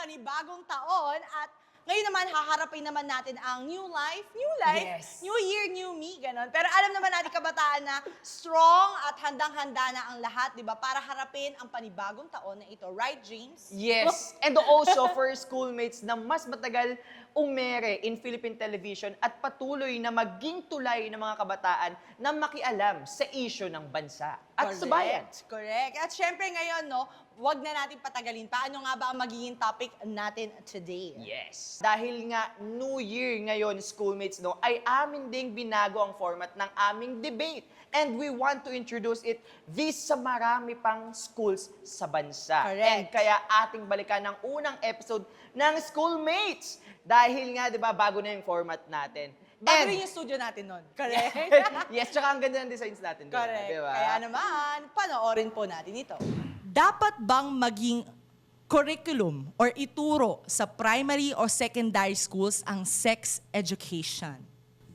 panibagong taon at ngayon naman haharapin naman natin ang new life, Yes. new year, new me, ganon. Pero alam naman natin kabataan na strong at handang-handa na ang lahat, di ba, para harapin ang panibagong taon na ito. Right, James? Yes. And also for schoolmates na mas matagal umere in Philippine television at patuloy na maging tulay ng mga kabataan na makialam sa isyu ng bansa at sa bayan. Correct. At syempre ngayon, no, wag na natin patagalin. Paano nga ba ang magiging topic natin today? Yes. Dahil nga New Year ngayon, schoolmates, no, ay amin ding binago ang format ng aming debate. And we want to introduce it sa marami pang schools sa bansa. Correct. And kaya ating balikan ang unang episode ng Schoolmates. Dahil nga, di ba, bago na yung format natin. Bago And- rin yung studio natin nun. Correct? yes, tsaka ang ganda ng designs natin. Correct. Di ba? Kaya naman, panoorin po natin ito. Dapat bang maging curriculum or ituro sa primary or secondary schools ang sex education?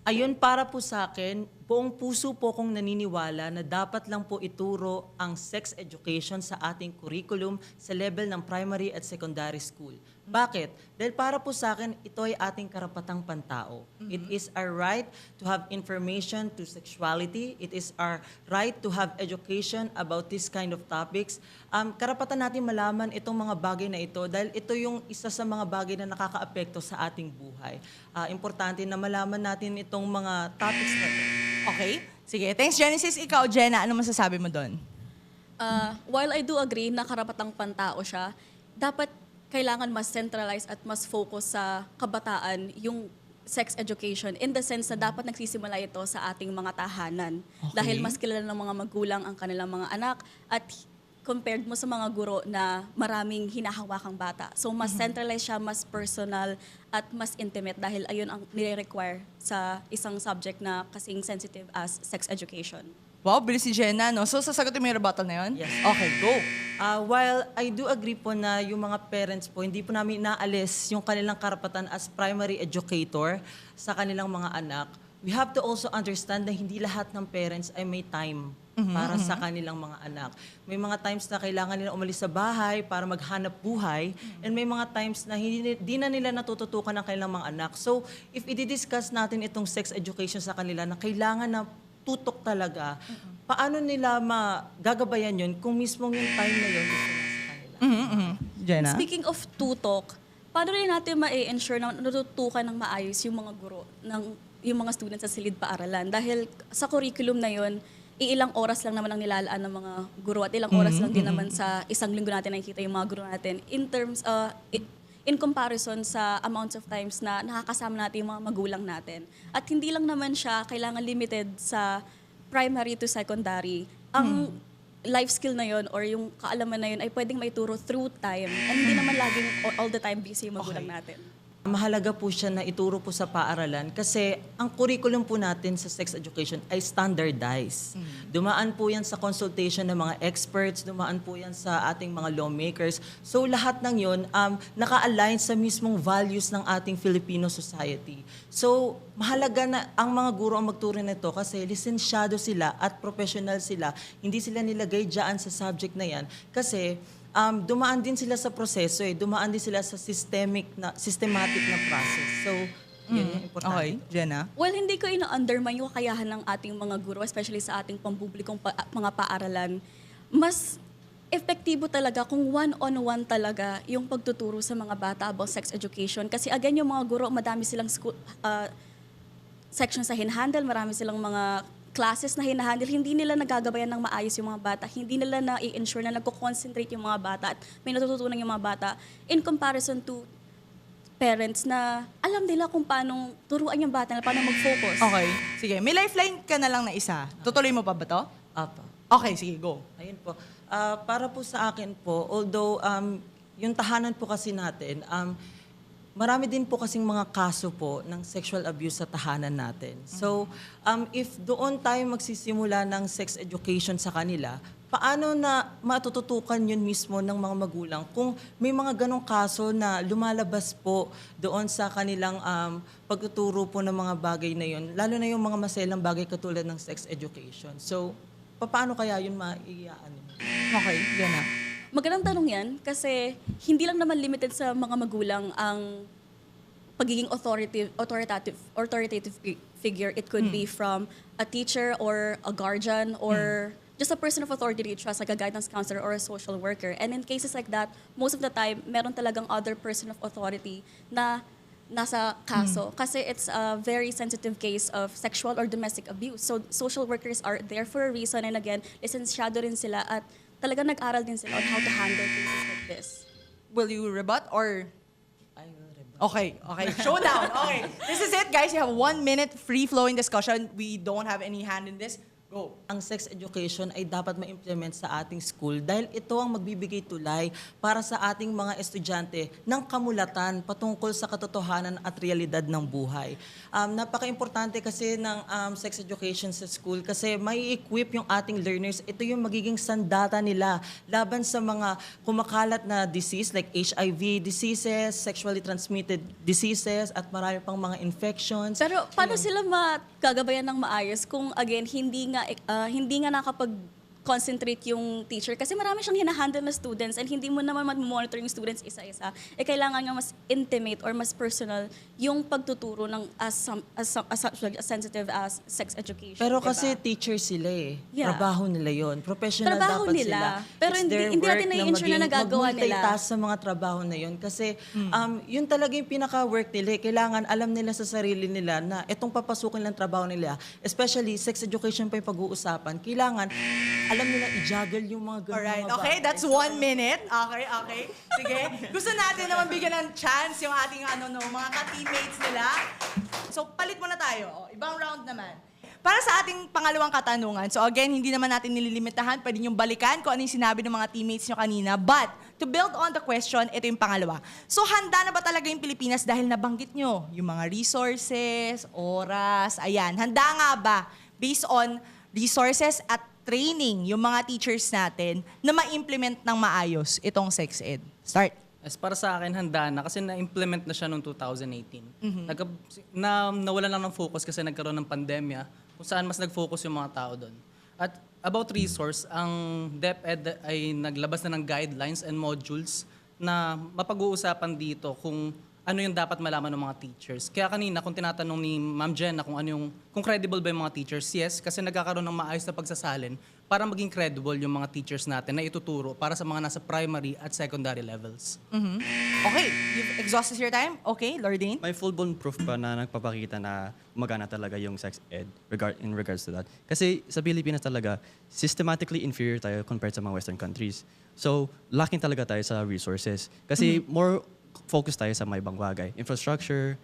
Ayun, para po sa akin, buong puso po kong naniniwala na dapat lang po ituro ang sex education sa ating curriculum sa level ng primary at secondary school. Bakit? Dahil para po sa akin, ito ay ating karapatang pantao. It is our right to have information to sexuality. It is our right to have education about this kind of topics. Karapatan natin malaman itong mga bagay na ito dahil ito yung isa sa mga bagay na nakakaapekto sa ating buhay. Importante na malaman natin itong mga topics na ito. Okay? Sige. Thanks, Genesis. Ikaw, Jenna, ano masasabi mo doon? While I do agree na karapatang pantao siya, dapat kailangan mas centralize at mas focus sa kabataan yung sex education in the sense na dapat nagsisimula ito sa ating mga tahanan. Okay. Dahil mas kilala ng mga magulang ang kanilang mga anak at compared mo sa mga guro na maraming hinahawakang bata. So mas centralized siya, mas personal at mas intimate dahil ayun ang nire-require sa isang subject na kasing sensitive as sex education. Wow, bilis si Jenna, no? So, sasagutin mo yung rebuttal na yun? Yes. Okay, go. While I do agree po na yung mga parents po, hindi po namin naalis yung kanilang karapatan as primary educator sa kanilang mga anak, we have to also understand na hindi lahat ng parents ay may time para sa kanilang mga anak. May mga times na kailangan nila umalis sa bahay para maghanap buhay, and may mga times na hindi na nila natututukan ang kanilang mga anak. So, if i-discuss natin itong sex education sa kanila na kailangan na tutok talaga, paano nila magagabayan yun kung mismong yung time na yun gusto na sa kanila? Jenna? Speaking of tutok, paano rin natin ma-ensure na natutukan ng maayos yung mga guro, yung mga students sa silid paaralan? Dahil sa curriculum na yun, ilang oras lang naman ang nilalaan ng mga guro at ilang oras lang din naman sa isang linggo natin nakikita yung mga guro natin in comparison sa amounts of times na nakakasama natin yung mga magulang natin. At hindi lang naman siya kailangan limited sa primary to secondary. Ang life skill na yon or yung kaalaman na yun ay pwedeng maituro through time. And hindi naman laging all the time busy yung magulang natin. Mahalaga po siya na ituro po sa paaralan kasi ang curriculum po natin sa sex education ay standardized. Dumaan po yan sa consultation ng mga experts, dumaan po yan sa ating mga lawmakers. So lahat ng yun naka-align sa mismong values ng ating Filipino society. So mahalaga na ang mga guro ang magturo nito kasi lisensyado sila at professional sila. Hindi sila nilagay dyan sa subject na yan kasi dumaan din sila sa proseso dumaan din sila sa systematic na process. So, yun yung importante. Okay, Jenna? Well, hindi ko ina-undermine yung kakayahan ng ating mga guro, especially sa ating pampublikong mga paaralan. Mas epektibo talaga kung one-on-one talaga yung pagtuturo sa mga bata about sex education. Kasi again, yung mga guro, madami silang sections sa hinhandle, marami silang mga classes na hinahandle, hindi nila nagagabayan ng maayos yung mga bata, hindi nila na-i-ensure na nagko-concentrate yung mga bata at may natututunan yung mga bata in comparison to parents na alam nila kung paano turuan yung bata na paano mag-focus. Okay, sige. May lifeline ka na lang na isa. Tutuloy mo pa ba to? Apa. Okay, sige, go. Ayun po. Para po sa akin po, although yung tahanan po kasi natin, marami din po kasing mga kaso po ng sexual abuse sa tahanan natin. So, if doon tayo magsisimula ng sex education sa kanila, paano na matututukan yun mismo ng mga magulang kung may mga ganong kaso na lumalabas po doon sa kanilang pagtuturo po ng mga bagay na yun, lalo na yung mga maselang bagay katulad ng sex education. So, paano kaya yun maiiyaan? Okay, Jenna. Magandang tanong yan kasi hindi lang naman limited sa mga magulang ang pagiging authoritative figure. It could be from a teacher or a guardian or just a person of authority that you trust, like a guidance counselor or a social worker. And in cases like that, most of the time, meron talagang other person of authority na nasa kaso. Kasi it's a very sensitive case of sexual or domestic abuse. So social workers are there for a reason. And again, lisensyado rin sila at talagang nag-aral din sila on how to handle cases like this. Will you rebut or... I will rebut. Okay. Showdown. Okay. This is it, guys. You have 1 minute free-flowing discussion. We don't have any hand in this. Go. Ang sex education ay dapat ma-implement sa ating school dahil ito ang magbibigay tulay para sa ating mga estudyante ng kamulatan patungkol sa katotohanan at realidad ng buhay. Napaka-importante kasi ng sex education sa school kasi may equip yung ating learners. Ito yung magiging sandata nila laban sa mga kumakalat na disease like HIV diseases, sexually transmitted diseases, at marami pang mga infections. Pero paano sila magagabayan ng maayos kung again hindi nga nakapag-concentrate yung teacher kasi marami siyang hinahandle na students and hindi mo naman monitor yung students isa-isa. Kailangan nga mas intimate or mas personal yung pagtuturo ng as sensitive as sex education. Pero diba? kasi teacher sila eh. Yeah. Trabaho nila yon. Professional Trabaho dapat nila. sila. Pero It's hindi their natin work na-ensure na nagagawa nila. mag-multitask sa mga trabaho na yon. Kasi yun talaga yung pinaka-work nila. Kailangan alam nila sa sarili nila na itong papasukin lang trabaho nila, especially sex education pa yung pag-uusapan, kailangan alam nila i-juggle yung mga ganun. Alright. mga Okay, bagay. that's 1 minute. Okay. Sige. Gusto natin naman bigyan ng chance yung ating mga ka-teammates nila. So, palit muna tayo. Ibang round naman. Para sa ating pangalawang katanungan, so again, hindi naman natin nililimitahan, pwede niyong balikan kung ano yung sinabi ng mga teammates niyo kanina. But, to build on the question, ito yung pangalawa. So, handa na ba talaga yung Pilipinas dahil nabanggit niyo yung mga resources, oras, ayan. Handa nga ba, based on resources at training, yung mga teachers natin, na ma-implement ng maayos itong sex ed? Start. As para sa akin, handa na kasi na-implement na siya noong 2018. Nawalan lang ng focus kasi nagkaroon ng pandemya kung saan mas nag-focus yung mga tao doon. At about resource, ang DepEd ay naglabas na ng guidelines and modules na mapag-uusapan dito kung ano yung dapat malaman ng mga teachers. Kaya kanina, kung tinatanong ni Ma'am Jenna kung credible ba yung mga teachers, yes, kasi nagkakaroon ng maayos na pagsasalin para maging credible yung mga teachers natin na ituturo para sa mga nasa primary at secondary levels. Okay, you've exhausted your time? Okay, Lordine? May full-blown proof pa na nagpapakita na magana talaga yung sex ed in regards to that. Kasi sa Pilipinas talaga, systematically inferior tayo compared sa mga Western countries. So, lacking talaga tayo sa resources. Kasi more focus tayo sa mga ibang bagay. Infrastructure,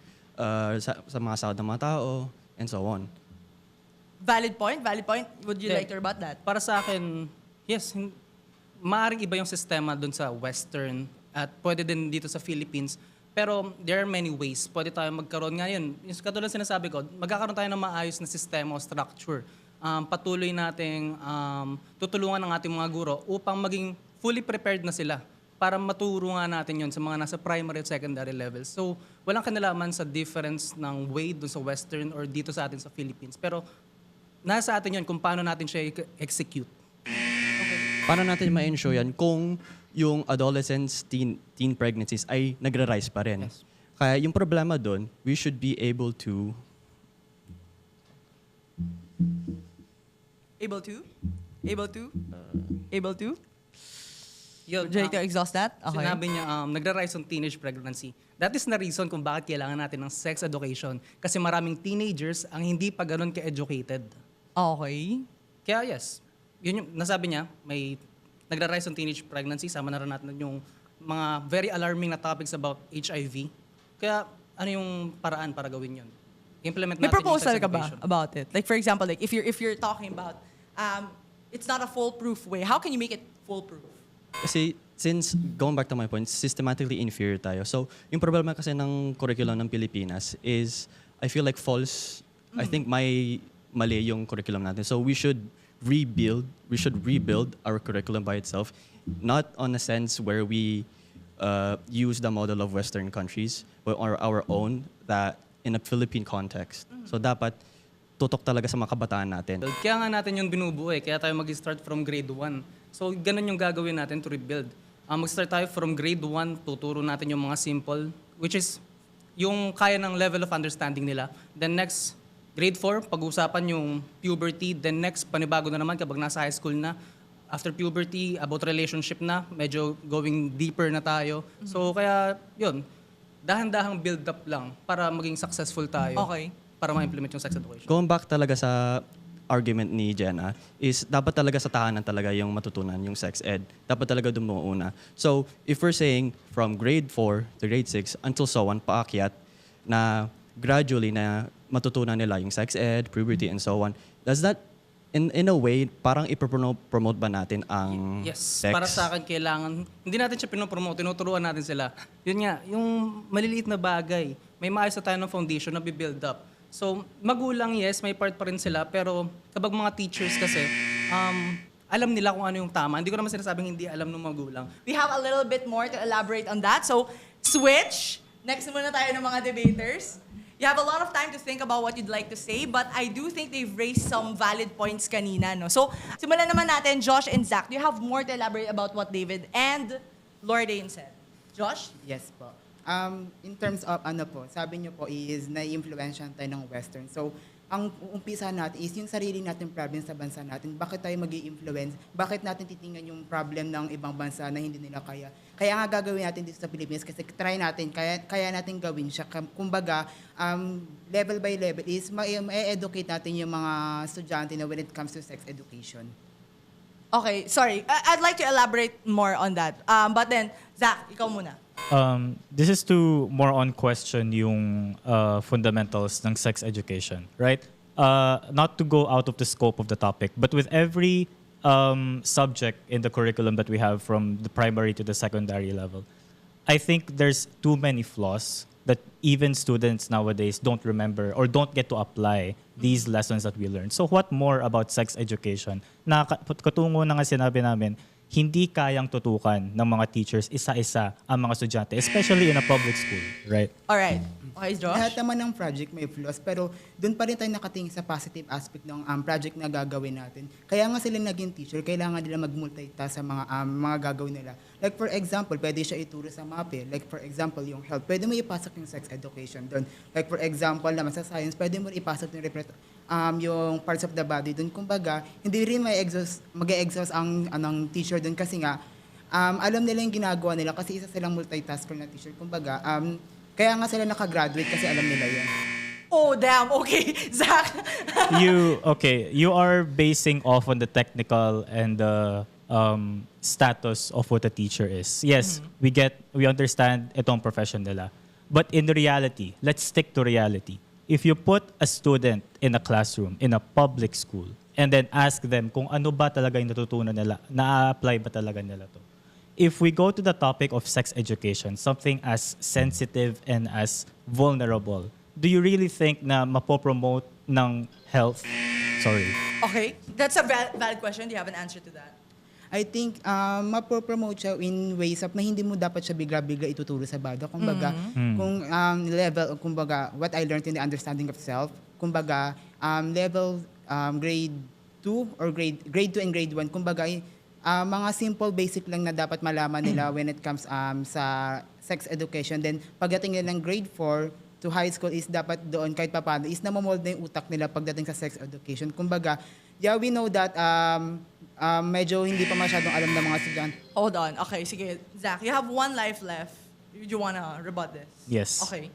sa mga sahod ng mga tao, and so on. Valid point. Would you Yeah. like to rebut that? Para sa akin, yes, maaaring iba yung sistema doon sa Western at pwede din dito sa Philippines. Pero there are many ways. Pwede tayo magkaroon ngayon. Yung katulad sinasabi ko, magkakaroon tayo ng maayos na sistema o structure. Patuloy nating tutulungan ng ating mga guro upang maging fully prepared na sila para maturo nga natin yon sa mga nasa primary at secondary levels. So, walang kanalaman sa difference ng way doon sa Western or dito sa atin sa Philippines. Pero nasa atin yon kung paano natin siya execute. Paano natin ma-ensure yan kung yung adolescents, teen pregnancies ay nagra-rise pa rin? Yes. Kaya yung problema doon, we should be able to Able to? Yun, Would you like to exhaust that? Okay. Sinabi niya, nagra-rise on teenage pregnancy. That is the reason kung bakit kailangan natin ng sex education. Kasi maraming teenagers ang hindi pa ganun ka-educated. Okay. Kaya yes, yun yung nasabi niya, may nagra-rise on teenage pregnancy. Sama na rin natin yung mga very alarming na topics about HIV. Kaya ano yung paraan para gawin yun? Implement May natin yung proposal sex ka ba education. about it? Like for example, like if you're talking about it's not a foolproof way, how can you make it foolproof? Kasi since, going back to my point, systematically inferior tayo. So, yung problema kasi ng curriculum ng Pilipinas is, I feel like false. I think mali yung curriculum natin. So, we should rebuild our curriculum by itself, not on a sense where we use the model of Western countries, but our own, that in a Philippine context. So, dapat tutok talaga sa mga kabataan natin. Kaya nga natin yung binubuo eh. Kaya tayo mag-start from grade 1. So ganun yung gagawin natin to rebuild. Mag-start tayo from grade 1, tuturo natin yung mga simple, which is yung kaya ng level of understanding nila. Then next, grade 4, pag-uusapan yung puberty. Then next, panibago na naman kapag nasa high school na. After puberty, about relationship na, medyo going deeper na tayo. So kaya yun, dahan-dahang build up lang para maging successful tayo. Okay. Para ma-implement yung sex education. Going back talaga sa argument ni Jenna, is dapat talaga sa tahanan talaga yung matutunan, yung sex ed. Dapat talaga doon mo una. So, if we're saying from grade 4 to grade 6 until so on, paakyat, na gradually na matutunan nila yung sex ed, puberty, and so on, does that, in a way, parang ipropromote ba natin ang Yes, sex? para sa akin kailangan, hindi natin siya pinopromote, tinuturuan natin sila. Yun nga, yung maliliit na bagay, may maayos na tayo ng foundation na build up. So, magulang, yes, may part pa rin sila, pero kapag mga teachers kasi, alam nila kung ano yung tama. Hindi ko naman sinasabing hindi alam ng magulang. We have a little bit more to elaborate on that. So, switch. Next muna tayo ng mga debaters. You have a lot of time to think about what you'd like to say, but I do think they've raised some valid points kanina. No? So, simulan naman natin, Josh and Zach. Do you have more to elaborate about what David and Lordaine said? Josh? Yes po. In terms of sabi niyo po is na-influensyan tayo ng Western. So, ang umpisa natin is yung sarili natin problem sa bansa natin. Bakit tayo mag-i-influence? Bakit natin titingnan yung problem ng ibang bansa na hindi nila kaya? Kaya nga gagawin natin dito sa Pilipinas kasi try natin, kaya natin gawin siya. Kumbaga, level by level is ma-educate natin yung mga estudyante na when it comes to sex education. Okay, sorry. I'd like to elaborate more on that. But then, Zach, ikaw muna. This is to more on question yung fundamentals ng sex education, right? Not to go out of the scope of the topic, but with every subject in the curriculum that we have from the primary to the secondary level, I think there's too many flaws that even students nowadays don't remember or don't get to apply these lessons that we learned. So what more about sex education? Na katungo na nga sinabi namin, hindi kayang tutukan ng mga teachers isa-isa ang mga estudyante, especially in a public school, right? Alright. Okay, Josh? Lahat naman ng project may flaws, pero doon pa rin tayo nakatingin sa positive aspect ng project na gagawin natin. Kaya nga sila naging teacher, kailangan nila mag-multitask sa mga gagawin nila. Like for example, pwede siya ituro sa MAPE. Like for example, yung health, pwede mo ipasok yung sex education doon. Like for example, naman sa science, pwede mo ipasok yung parts of the body doon. Kumbaga, hindi rin mag-exhaust ang teacher doon kasi nga, alam nila yung ginagawa nila kasi isa silang multitasker na teacher. Kumbaga, kaya nga sila nakagraduate kasi alam nila yan. Oh, damn. Okay, Zach. You are basing off on the technical and the status of what a teacher is. Yes, we understand itong profession nila. But in the reality, let's stick to reality. If you put a student in a classroom, in a public school, and then ask them kung ano ba talaga yung natutunan nila, na-apply ba talaga nila to. If we go to the topic of sex education, something as sensitive and as vulnerable, do you really think na mapopromote ng health? Sorry. Okay, that's a valid question. Do you have an answer to that? I think mapopromote siya in ways of na hindi mo dapat siya bigla-bigla ituturo sa bata. Kumbaga, kung level, kumbaga, what I learned in the understanding of self, kumbaga, level grade 2 or grade 2 and grade 1, kumbaga, mga simple basic lang na dapat malaman nila when it comes sa sex education. Then, pagdating nila ng grade 4 to high school is dapat doon kahit papaano is namomold na yung utak nila pagdating sa sex education. Kumbaga, yeah, we know that medyo hindi pa masyadong alam ng mga estudyante. Hold on. Okay, sige. Zach, you have one life left. Do you wanna rebut this? Yes. Okay.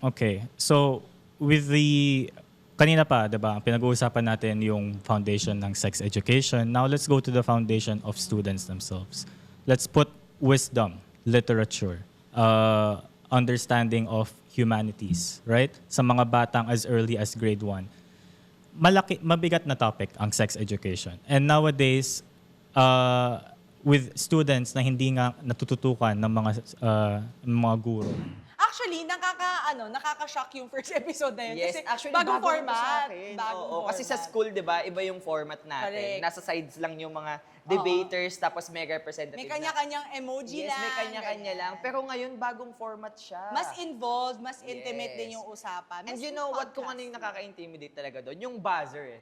Okay. So, with the kanina pa, 'di ba? Pinag-uusapan natin yung foundation ng sex education. Now let's go to the foundation of students themselves. Let's put wisdom, literature, understanding of humanities, right? Sa mga batang as early as grade 1. Mabigat na topic ang sex education. And nowadays, with students na hindi nga natututukan ng mga guro. Actually, nakaka-shock yung first episode na yun. Yes, kasi actually, bagong bago format. ito sa akin. Bagong Oo, kasi sa format. school, di ba, iba yung format natin. Correct. Nasa sides lang yung mga debaters, tapos may representative May kanya-kanyang emoji Yes, lang. may kanya-kanya ganyan. lang. Pero ngayon, bagong format siya. Mas involved, mas intimate Yes. din yung usapan. And Mas you know what, kung podcast. ano yung nakaka-intimidate talaga doon? Yung buzzer eh.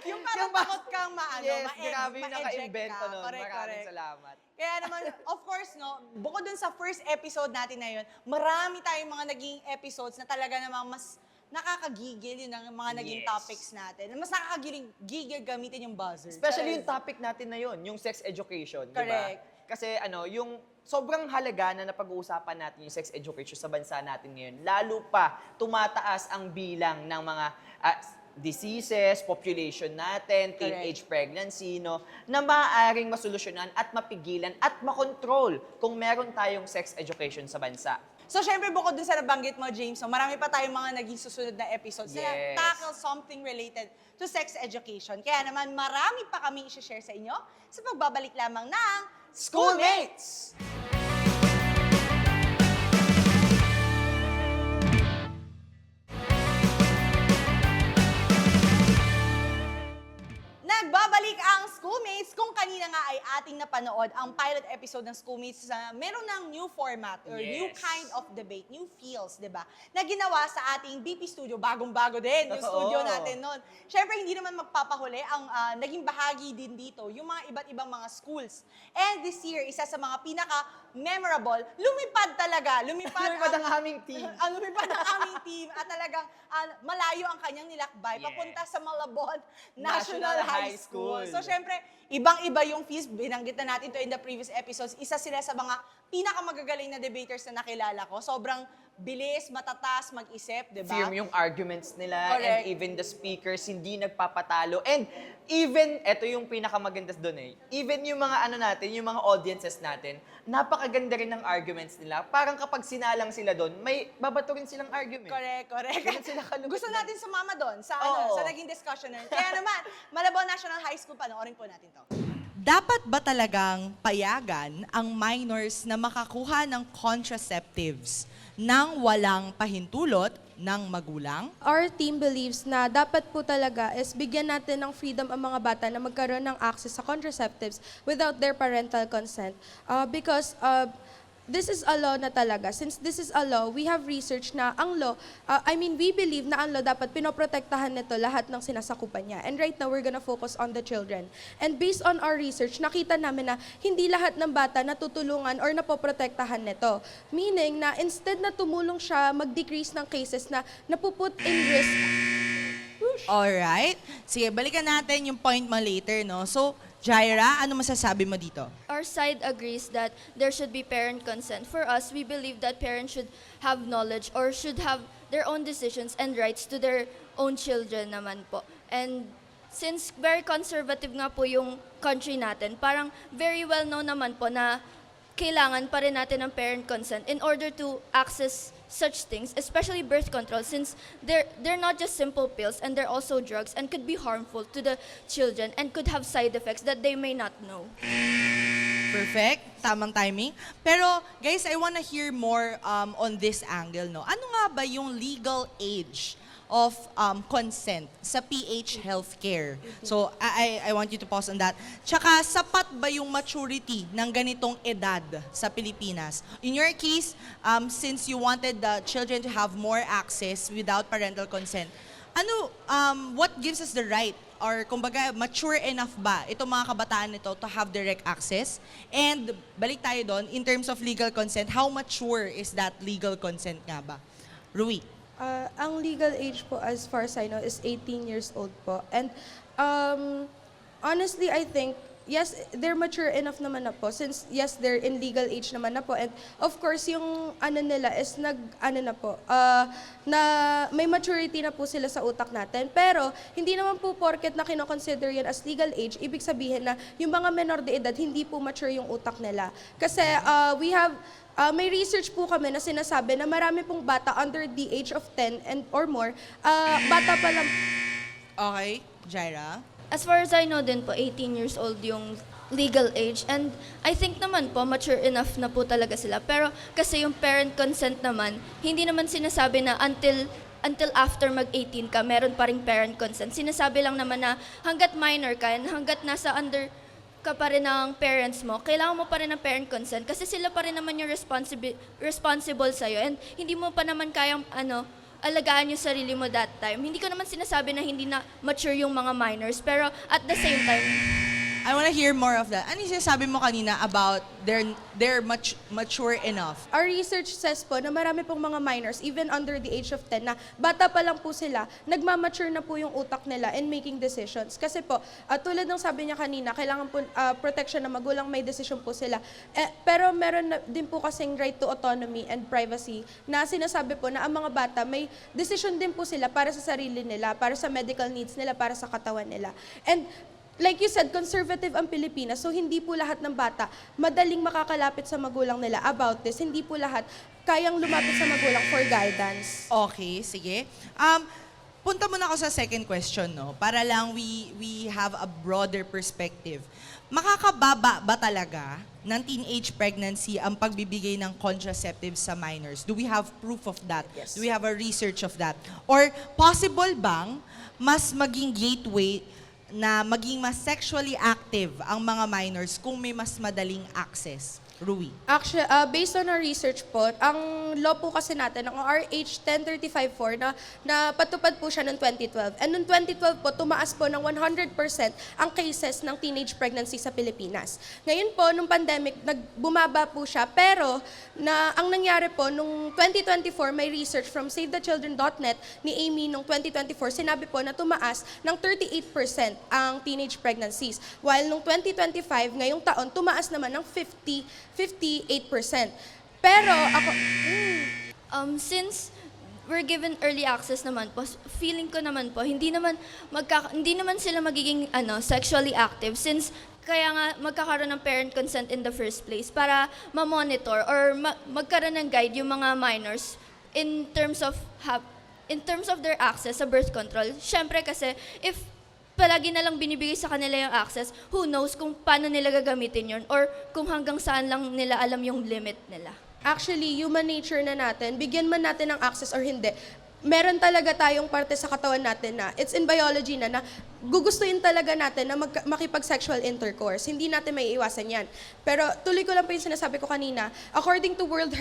Yung parang takot kang Yes, grabe yung naka-invento nun. Correct, Maraming correct. salamat. Kaya naman, of course, no, bukod dun sa first episode natin na yun, marami tayong mga naging episodes na talaga namang mas nakakagigil yun ang mga naging Yes. topics natin. Mas nakakagigil gamitin yung buzzer. Especially yung topic natin na yun, yung sex education, di ba? Correct. Kasi yung sobrang halaga na napag-uusapan natin yung sex education sa bansa natin ngayon. Lalo pa, tumataas ang bilang ng mga diseases, population natin, teenage pregnancy, no, na maaaring masolusyonan at mapigilan at makontrol kung meron tayong sex education sa bansa. So, syempre, bukod dun sa nabanggit mo, James, so, marami pa tayong mga naging susunod na episodes na Yes. tackle something related to sex education. Kaya naman, marami pa kami i-share sa inyo sa pagbabalik lamang ng Schoolmates! Nagbabalik ang Schoolmates kung kanina nga ay ating napanood ang pilot episode ng Schoolmates na meron ng new format or new Yes. kind of debate, new feels, di ba? Na ginawa sa ating BP Studio, bagong-bago din yung Totoo. studio natin noon. Siyempre, hindi naman magpapahuli ang naging bahagi din dito, yung mga iba't ibang mga schools. And this year, isa sa mga pinaka-memorable, lumipad talaga. Lumipad ang aming team. lumipad ang aming team at talagang malayo ang kanyang nilakbay Yes. papunta sa Malabon National National High High School. School. So, syempre, ibang-iba yung fees. Binanggit na natin to in the previous episodes. Isa sila sa mga pinakamagagaling na debaters na nakilala ko. Sobrang bilis, matatas, mag-isip, di ba? Firm yung arguments nila Correct. and even the speakers hindi nagpapatalo. And even, eto yung pinakamaganda doon even yung mga natin, yung mga audiences natin, napakaganda rin ng arguments nila. Parang kapag sinalang sila doon, may babato rin silang argument. Correct, correct. Ganun sila kalupit Gusto doon. natin sumama doon sa, Oo. sa naging discussion na yun. Kaya naman, Malabon National High School, panoorin po natin to. Dapat ba talagang payagan ang minors na makakuha ng contraceptives nang walang pahintulot ng magulang? Our team believes na dapat po talaga is bigyan natin ng freedom ang mga bata na magkaroon ng access sa contraceptives without their parental consent. Because this is a law na talaga. Since this is a law, we have research na ang law, we believe na ang law dapat pinoprotektahan nito lahat ng sinasakupan niya. And right now, we're gonna focus on the children. And based on our research, nakita namin na hindi lahat ng bata natutulungan or napoprotektahan nito. Meaning na instead na tumulong siya mag-decrease ng cases na napuput in risk. Alright. Sige, balikan natin yung point mo later, no? So, Jaira, ano masasabi mo dito? Our side agrees that there should be parent consent. For us, we believe that parents should have knowledge or should have their own decisions and rights to their own children naman po. And since very conservative nga po yung country natin, parang very well known naman po na kailangan pa rin natin ng parent consent in order to access such things, especially birth control, since they're not just simple pills and they're also drugs and could be harmful to the children and could have side effects that they may not know. Perfect. Tamang timing. Pero, guys, I wanna hear more on this angle, no? Ano nga ba yung legal age of consent sa PH Healthcare? So, I want you to pause on that. Tsaka, sapat ba yung maturity ng ganitong edad sa Pilipinas? In your case, since you wanted the children to have more access without parental consent, what gives us the right or kumbaga mature enough ba itong mga kabataan nito to have direct access? And balik tayo doon, in terms of legal consent, how mature is that legal consent nga ba? Rui? Ang legal age po, as far as I know, is 18 years old po. And honestly, I think, yes, they're mature enough naman na po. Since, yes, they're in legal age naman na po. And of course, yung nila is na may maturity na po sila sa utak natin. Pero, hindi naman po porket na kinoconsider yan as legal age, ibig sabihin na yung mga menor de edad, hindi po mature yung utak nila. Kasi may research po kami na sinasabi na marami pong bata under the age of 10 or more, bata pa lang. Okay, Jaira? As far as I know din po, 18 years old yung legal age. And I think naman po, mature enough na po talaga sila. Pero kasi yung parent consent naman, hindi naman sinasabi na until after mag-18 ka, meron pa ring parent consent. Sinasabi lang naman na hanggat minor ka and hanggat nasa under ka pa rin ng parents mo, kailangan mo pa rin ng parent consent kasi sila pa rin naman yung responsible sa'yo and hindi mo pa naman kayang alagaan yung sarili mo that time. Hindi ko naman sinasabi na hindi na mature yung mga minors, pero at the same time, I want to hear more of that. Ano yung sinasabi mo kanina about they're mature enough? Our research says po na marami pong mga minors, even under the age of 10, na bata pa lang po sila, nagmamature na po yung utak nila in making decisions. Kasi po, tulad ng sabi niya kanina, kailangan po protection ng magulang, may decision po sila. Pero meron din po kasing right to autonomy and privacy na sinasabi po na ang mga bata, may decision din po sila para sa sarili nila, para sa medical needs nila, para sa katawan nila. And like you said, conservative ang Pilipinas, so hindi po lahat ng bata madaling makakalapit sa magulang nila about this. Hindi po lahat kayang lumapit sa magulang for guidance. Okay, sige. Punta muna ako sa second question, no? Para lang we have a broader perspective. Makakababa ba talaga ng teenage pregnancy ang pagbibigay ng contraceptives sa minors? Do we have proof of that? Yes. Do we have a research of that? Or possible bang mas maging gateway na maging mas sexually active ang mga minors kung may mas madaling access? Rui. Actually, based on our research po, ang law po kasi natin, ang RH 10354, na patupad po siya noong 2012. And noong 2012 po, tumaas po ng 100% ang cases ng teenage pregnancy sa Pilipinas. Ngayon po, nung pandemic, bumaba po siya. Pero, ang nangyari po, nung 2024, may research from SaveTheChildren.net ni Amy nung 2024, sinabi po na tumaas ng 38% ang teenage pregnancies. While nung 2025, ngayong taon, tumaas naman ng 58%. Pero ako, since we're given early access naman po, feeling ko naman po, hindi naman sila magiging sexually active since kaya nga magkakaroon ng parent consent in the first place para ma-monitor or magkaroon ng guide yung mga minors in terms of their access sa birth control. Syempre kasi if palagi na lang binibigay sa kanila yung access, who knows kung paano nila gagamitin yun or kung hanggang saan lang nila alam yung limit nila. actually, human nature na natin, bigyan man natin ng access or hindi, meron talaga tayong parte sa katawan natin na, it's in biology na gugustuhin talaga natin na makipag-sexual intercourse. Hindi natin may iwasan yan. Pero tuloy ko lang po yung sinasabi ko kanina, according to World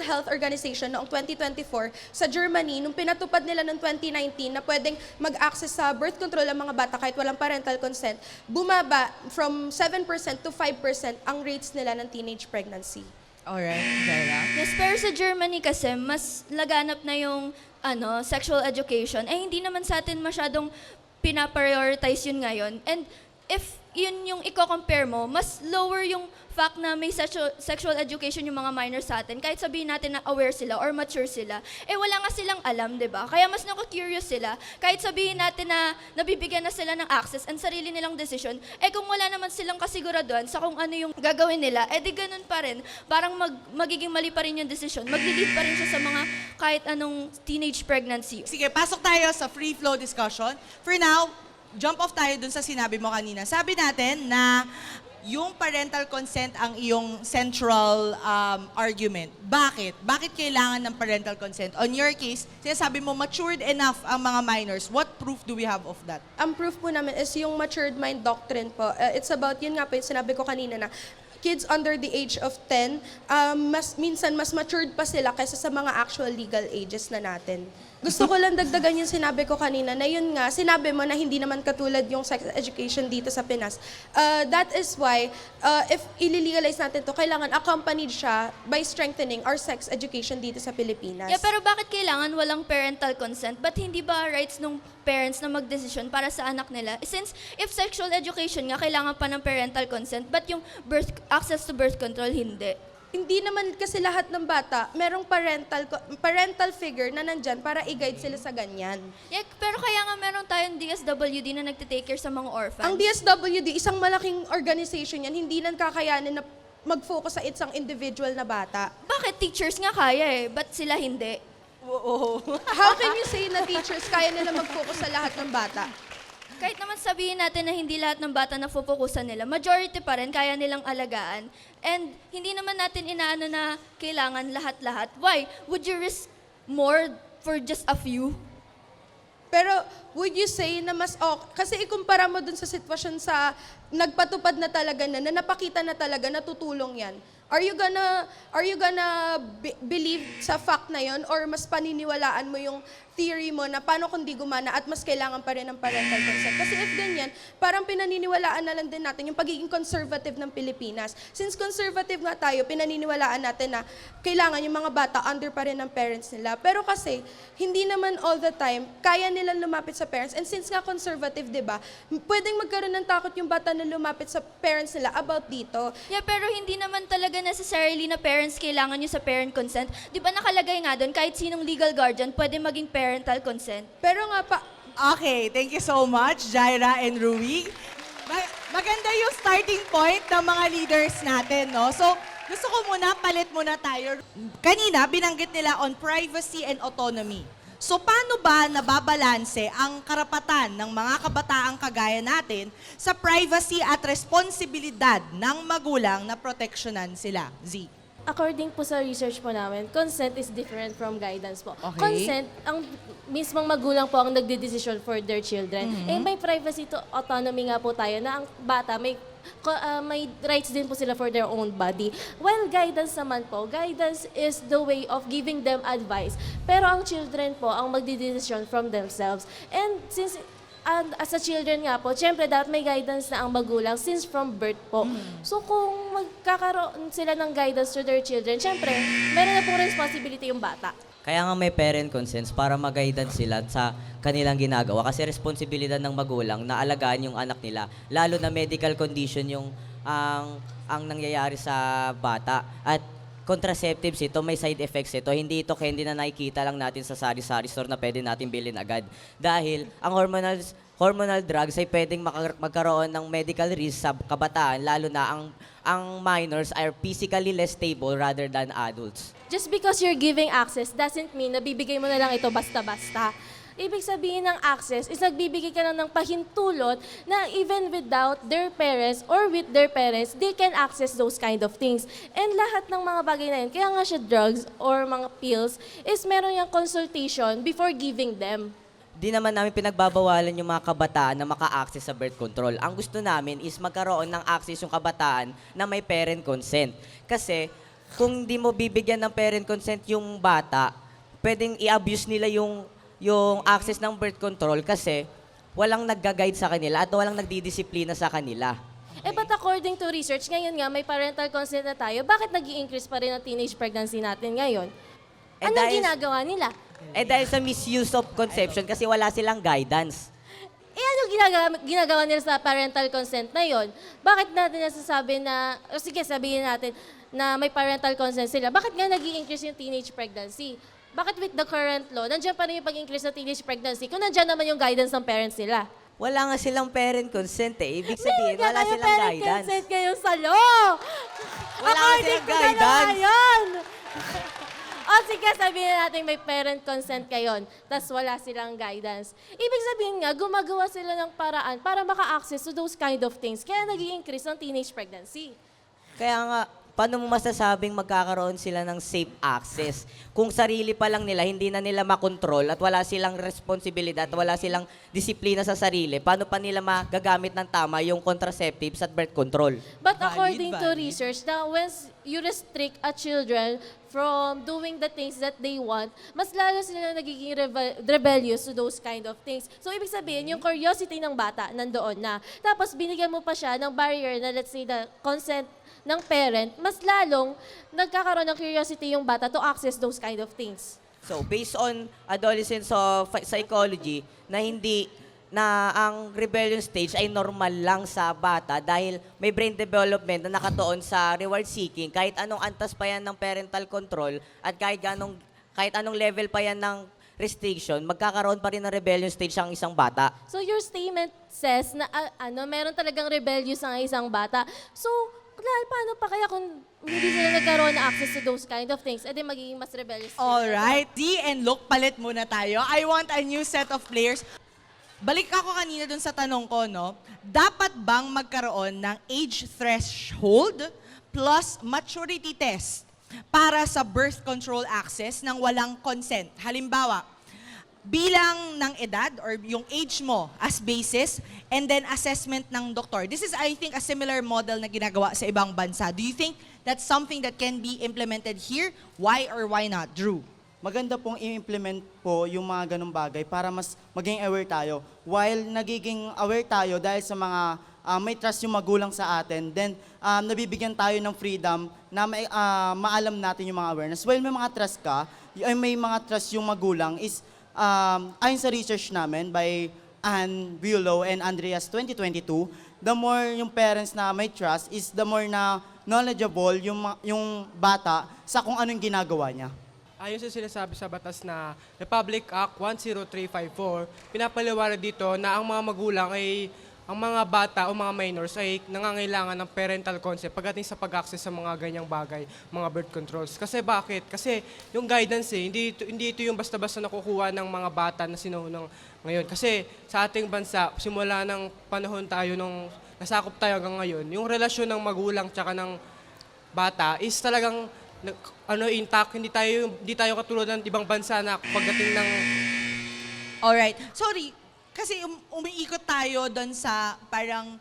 Health Organization noong 2024, sa Germany, nung pinatupad nila noong 2019 na pwedeng mag-access sa birth control ang mga bata kahit walang parental consent, bumaba from 7% to 5% ang rates nila ng teenage pregnancy. Alright, Jaira. Yes, pero sa Germany kasi, mas laganap na yung sexual education. Eh, hindi naman sa atin masyadong pinaprioritize yun ngayon. And if yun yung i-compare mo, mas lower yung fact na may sexual education yung mga minors sa atin. Kahit sabihin natin na aware sila or mature sila, eh wala nga silang alam, di ba? Kaya mas naku-curious sila. Kahit sabihin natin na nabibigyan na sila ng access and sarili nilang decision, eh kung wala naman silang kasiguraduhan sa kung ano yung gagawin nila, eh di ganun pa rin. Parang magiging mali pa rin yung decision. Mag-lead pa rin siya sa mga kahit anong teenage pregnancy. Sige, pasok tayo sa free flow discussion. For now, jump off tayo dun sa sinabi mo kanina. Sabi natin na yung parental consent ang iyong central argument. Bakit? Bakit kailangan ng parental consent? On your case, sinasabi mo matured enough ang mga minors. What proof do we have of that? Ang proof po namin is yung matured mind doctrine po. It's about, yun nga po yung sinabi ko kanina na kids under the age of 10, minsan mas matured pa sila kaysa sa mga actual legal ages na natin. Gusto ko lang dagdagan yung sinabi ko kanina na yun nga, sinabi mo na hindi naman katulad yung sex education dito sa Pinas. That is why, if ililegalize natin to, kailangan accompanied siya by strengthening our sex education dito sa Pilipinas. Yeah, pero bakit kailangan walang parental consent? Ba't hindi ba rights ng parents na magdesisyon para sa anak nila? Since if sexual education nga, kailangan pa ng parental consent, ba't yung access to birth control hindi? Hindi naman kasi lahat ng bata, merong parental figure na nandyan para i-guide sila sa ganyan. Yeah, pero kaya nga meron tayong DSWD na nagtitake care sa mga orphans. Ang DSWD, isang malaking organization yan, hindi nan kakayanin na mag-focus sa isang individual na bata. Bakit teachers nga kaya ba't sila hindi? How can you say na teachers kaya nila mag-focus sa lahat ng bata? Kahit naman sabihin natin na hindi lahat ng bata na focusan nila, majority pa rin kaya nilang alagaan. And hindi naman natin inaano na kailangan lahat-lahat. Why? Would you risk more for just a few? Pero would you say na mas kasi ikumpara mo dun sa sitwasyon sa nagpatupad na talaga na napakita na talaga na tutulong yan, are you gonna believe sa fact na yon, or mas paniniwalaan mo yung theory mo na paano kung di gumana at mas kailangan pa rin ng parental consent? Kasi if ganyan, parang pinaniniwalaan na lang din natin yung pagiging conservative ng Pilipinas. Since conservative nga tayo, pinaniniwalaan natin na kailangan yung mga bata under pa rin ng parents nila. Pero kasi, hindi naman all the time, kaya nilang lumapit sa parents. And since nga conservative, di ba, pwedeng magkaroon ng takot yung bata na lumapit sa parents nila about dito. Yeah, pero hindi naman talaga necessarily na parents kailangan nyo sa parent consent. Di ba nakalagay nga doon, kahit sinong legal guardian, pwede maging parental consent. Pero nga pa, Okay, thank you so much, Jaira and Rui. Maganda yung starting point ng mga leaders natin, no? So, gusto ko palit muna tayo. Kanina, binanggit nila on privacy and autonomy. So, paano ba nababalanse ang karapatan ng mga kabataang kagaya natin sa privacy at responsibilidad ng magulang na proteksyonan sila? Z. According po sa research po namin, consent is different from guidance po. Okay. Consent, ang mismong magulang po ang nagde-decision for their children. Eh may privacy to autonomy nga po tayo na ang bata may rights din po sila for their own body. While guidance naman po, guidance is the way of giving them advice. Pero ang children po ang magde-decision from themselves. And since as a children nga po, syempre dapat may guidance na ang magulang since from birth po. So kung magkakaroon sila ng guidance to their children, syempre meron na pong responsibility yung bata. Kaya nga may parent consents para mag-guidance sila sa kanilang ginagawa kasi responsibilidad ng magulang na alagaan yung anak nila. Lalo na medical condition yung ang nangyayari sa bata. At contraceptives ito, may side effects ito. Hindi ito candy na nakikita lang natin sa sari-sari store na pwede natin bilhin agad. Dahil ang hormonal drugs ay pwedeng magkaroon ng medical risk sa kabataan, lalo na ang minors are physically less stable rather than adults. Just because you're giving access doesn't mean na bibigay mo na lang ito basta-basta. Ibig sabihin ng access is nagbibigay ka lang ng pahintulot na even without their parents or with their parents, they can access those kind of things. And lahat ng mga bagay na yun, kaya nga siya drugs or mga pills, is meron yung consultation before giving them. Di naman namin pinagbabawalan yung mga kabataan na maka-access sa birth control. Ang gusto namin is magkaroon ng access yung kabataan na may parent consent. Kasi kung di mo bibigyan ng parent consent yung bata, pwedeng i-abuse nila yung access ng birth control kasi walang nagga-guide sa kanila at walang nagdidisiplina sa kanila. But according to research, ngayon nga may parental consent na tayo, bakit nag-i-increase pa rin ang teenage pregnancy natin ngayon? Anong ginagawa nila? Dahil sa misuse of conception kasi wala silang guidance. Anong ginagawa nila sa parental consent na yon? Bakit natin nasasabi na, sige sabihin natin na may parental consent sila, bakit nga nag-i-increase yung teenage pregnancy? Bakit with the current law, nandiyan pa rin yung pag-increase ng teenage pregnancy kung nandiyan naman yung guidance ng parents nila? Wala nga silang parent consent eh. Ibig sabihin, wala silang guidance. Parent consent kayo sa law! Wala nga silang guidance. O sige, sabihin natin may parent consent kayo, tas wala silang guidance. Ibig sabihin nga, gumagawa sila ng paraan para maka-access to those kind of things. Kaya nag-i-increase ang teenage pregnancy. Kaya nga, paano mo masasabing magkakaroon sila ng safe access? Kung sarili pa lang nila, hindi na nila makontrol at wala silang responsibilidad, wala silang disiplina sa sarili, paano pa nila magagamit ng tama yung contraceptives at birth control? But according to research, that once you restrict a children from doing the things that they want, mas lalo sila nagiging rebellious to those kind of things. So, ibig sabihin, yung curiosity ng bata nandoon na. Tapos, binigyan mo pa siya ng barrier na, let's say, the consent ng parent, mas lalong nagkakaroon ng curiosity yung bata to access those kind of things. So, based on adolescence of psychology, na ang rebellion stage ay normal lang sa bata dahil may brain development na nakatuon sa reward seeking. Kahit anong antas pa yan ng parental control at kahit anong level pa yan ng restriction, magkakaroon pa rin ng rebellion stage ang isang bata. So your statement says na meron talagang rebellious ang isang bata. So, paano pa kaya kung hindi sila nagkaroon na access to those kind of things, edi magiging mas rebellious. Alright, D and Look, palit muna tayo. I want a new set of players. Balik ako kanina dun sa tanong ko, no? Dapat bang magkaroon ng age threshold plus maturity test para sa birth control access nang walang consent? Halimbawa, bilang ng edad or yung age mo as basis and then assessment ng doktor. This is, I think, a similar model na ginagawa sa ibang bansa. Do you think that's something that can be implemented here? Why or why not? Drew? Maganda pong i-implement po yung mga ganong bagay para mas maging aware tayo. While nagiging aware tayo dahil sa mga may trust yung magulang sa atin, then nabibigyan tayo ng freedom na maalam natin yung mga awareness. While may mga trust ka, may mga trust yung magulang is ayon sa research namin by Anne Bulow and Andreas 2022, the more yung parents na may trust is the more na knowledgeable yung bata sa kung anong ginagawa niya. Ayon sa sinasabi sa batas na Republic Act 10354, pinapaliwanag dito na ang mga magulang ay, ang mga bata o mga minors ay nangangailangan ng parental consent pagdating sa pag-access sa mga ganyang bagay, mga birth controls. Kasi bakit? Kasi yung guidance hindi ito yung basta-basta nakukuha ng mga bata na sinuunang ngayon. Kasi sa ating bansa, simula ng panahon tayo nung nasakop tayo hanggang ngayon, yung relasyon ng magulang tsaka ng bata is talagang intact. Hindi tayo katulad ng ibang bansa na pagdating ng... Alright. Sorry, kasi umiikot tayo doon sa parang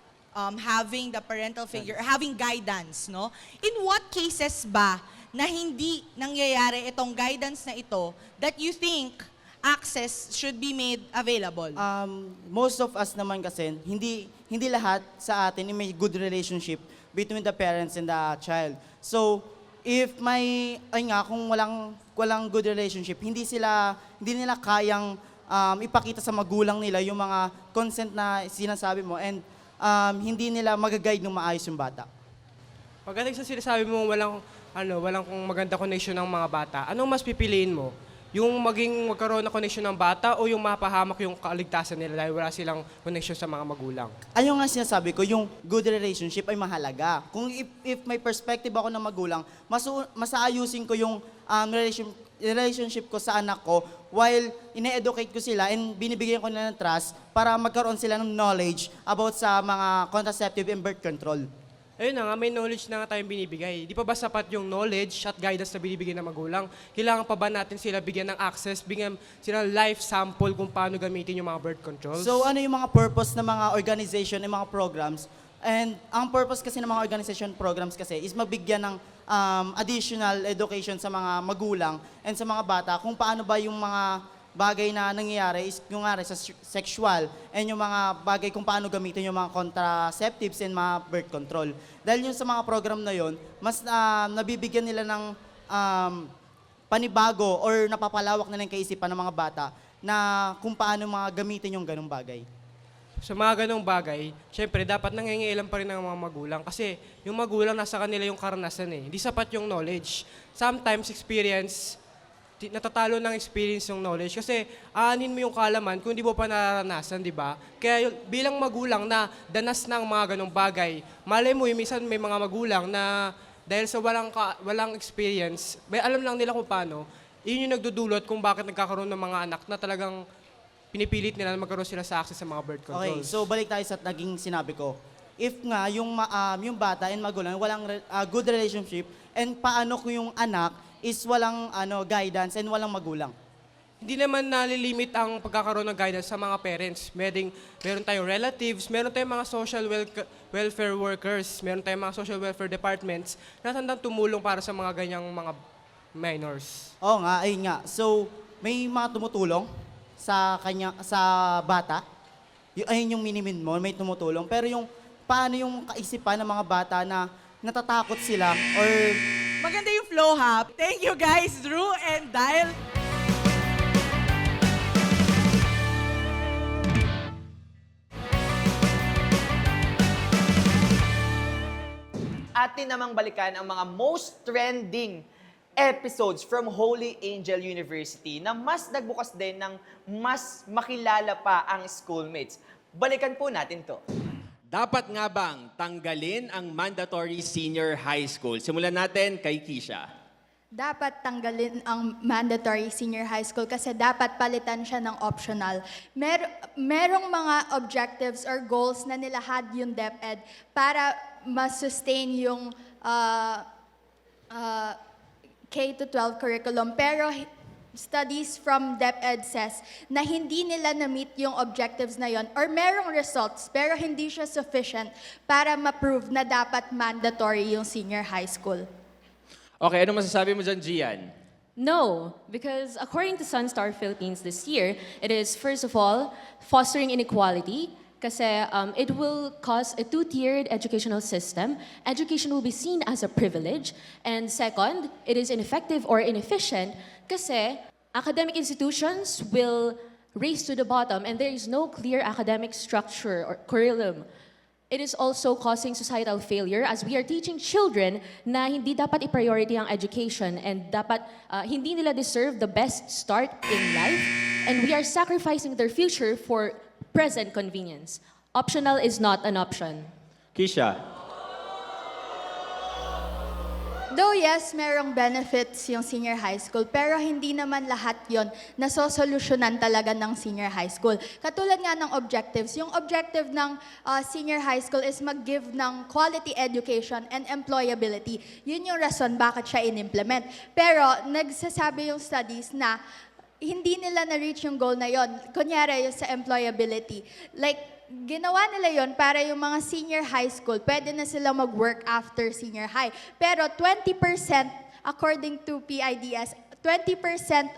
having the parental figure, having guidance, no? In what cases ba na hindi nangyayari itong guidance na ito that you think access should be made available? Most of us naman kasi, hindi lahat sa atin may good relationship between the parents and the child. So, if kung walang good relationship, hindi nila kayang ipakita sa magulang nila yung mga consent na sinasabi mo and hindi nila mag-guide ng maayos yung bata. Pagdating sa sinasabi mo walang maganda connection ng mga bata, anong mas pipiliin mo? Yung magkaroon ng connection ng bata o yung mapahamak yung kaligtasan nila dahil wala silang connection sa mga magulang? Ayun nga sinasabi ko, yung good relationship ay mahalaga. Kung if may perspective ako ng magulang, mas aayusin ko yung relationship ko sa anak ko while ine-educate ko sila and binibigyan ko nila ng trust para magkaroon sila ng knowledge about sa mga contraceptive and birth control. Ayun na nga, may knowledge na nga tayong binibigay. Di pa ba sapat yung knowledge at guidance na binibigay ng magulang? Kailangan pa ba natin sila bigyan ng access, bigyan sila life sample kung paano gamitin yung mga birth controls? So ano yung mga purpose ng mga organization and mga programs? And ang purpose kasi ng mga organization programs kasi is mabigyan ng additional education sa mga magulang and sa mga bata kung paano ba yung mga bagay na nangyayari is yung nga sa sexual and yung mga bagay kung paano gamitin yung mga contraceptives and mga birth control. Dahil yung sa mga program na yon, mas nabibigyan nila ng panibago or napapalawak na ng kaisipan ng mga bata na kung paano mga gamitin yung ganong bagay. Sa mga ganong bagay, syempre dapat nangingialam pa rin ng mga magulang kasi yung magulang nasa kanila yung karanasan eh. Hindi sapat yung knowledge. Sometimes experience, natatalo ng experience yung knowledge kasi aanin mo yung kaalaman kung di mo pa nararanasan, di ba? Kaya bilang magulang na danas ng mga ganong bagay, malay mo, minsan may mga magulang na dahil sa walang experience, may alam lang nila kung paano, yun yung nagdudulot kung bakit nagkakaroon ng mga anak na talagang pinipilit nila na magkaroon sila sa access sa mga birth controls. Okay, so balik tayo sa naging sinabi ko. If nga yung bata and magulang walang good relationship and paano kung yung anak is walang guidance and walang magulang? Hindi naman nalilimit ang pagkakaroon ng guidance sa mga parents. Meron tayong relatives, meron tayong mga social welfare workers, meron tayong mga social welfare departments na handang tumulong para sa mga ganyang mga minors. Oo nga, ayun nga. So, may mga tumutulong sa bata. Ayun yung minimin mo, may tumutulong. Pero yung paano yung kaisipan ng mga bata na natatakot sila or... Maganda yung flow, ha? Thank you guys, Drew and Dial. Atin namang balikan ang mga most trending episodes from Holy Angel University na mas nagbukas din ng mas makilala pa ang schoolmates. Balikan po natin to. Dapat nga bang tanggalin ang mandatory senior high school? Simulan natin kay Kisha. Dapat tanggalin ang mandatory senior high school kasi dapat palitan siya ng optional. Merong mga objectives or goals na nilahad yung DepEd para ma-sustain yung K-12 curriculum. Pero studies from DepEd says na hindi nila na-meet yung objectives na yon or merong results pero hindi siya sufficient para ma-prove na dapat mandatory yung senior high school. Okay, ano masasabi mo dyan, Gian? No, because according to Sunstar Philippines this year, it is first of all fostering inequality kasi it will cause a two-tiered educational system. Education will be seen as a privilege. And second, it is ineffective or inefficient kasi academic institutions will race to the bottom and there is no clear academic structure or curriculum. It is also causing societal failure as we are teaching children na hindi dapat i-priority ang education and dapat hindi nila deserve the best start in life and we are sacrificing their future for present convenience. Optional is not an option. Kisha? Though yes, merong benefits yung senior high school, pero hindi naman lahat yon nasosolusyonan talaga ng senior high school. Katulad nga ng objectives, yung objective ng senior high school is mag-give ng quality education and employability. Yun yung rason bakit siya in-implement. Pero nagsasabi yung studies na hindi nila na-reach yung goal na yon. Kunyari, yung sa employability. Like, ginawa nila yon para yung mga senior high school, pwede na sila mag-work after senior high. Pero 20%, according to PIDS, 20%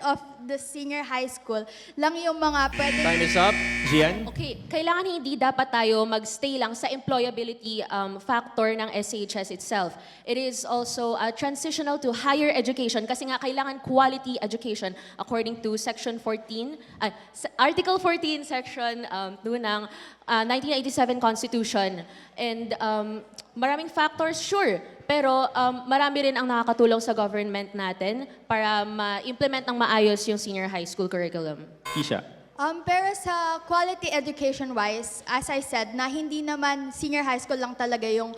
of the senior high school lang yung mga pwede... Time is up. Gian? Okay, kailangan hindi dapat tayo magstay lang sa employability factor ng SHS itself. It is also transitional to higher education kasi nga kailangan quality education according to Section 14, Article 14, Section 2 ng 1987 Constitution. And maraming factors, sure, pero marami rin ang nakakatulong sa government natin para ma-implement ng maayos yung senior high school curriculum. Kisha? Pero sa quality education-wise, as I said, na hindi naman senior high school lang talaga yung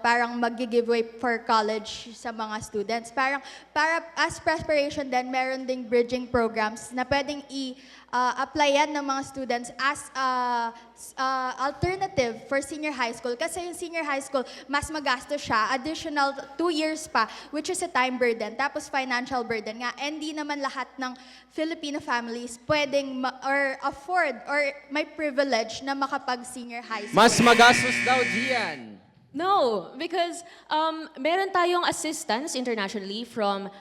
parang mag-giveaway for college sa mga students. Para as preparation din, meron ding bridging programs na pwedeng applyan ng mga students as alternative for senior high school. Kasi yung senior high school, mas magastos siya, additional 2 years pa, which is a time burden, tapos financial burden nga. And di naman lahat ng Filipino families pwedeng or afford or may privilege na makapag-senior high school. Mas magastos daw, Gian. No, because meron tayong assistance internationally from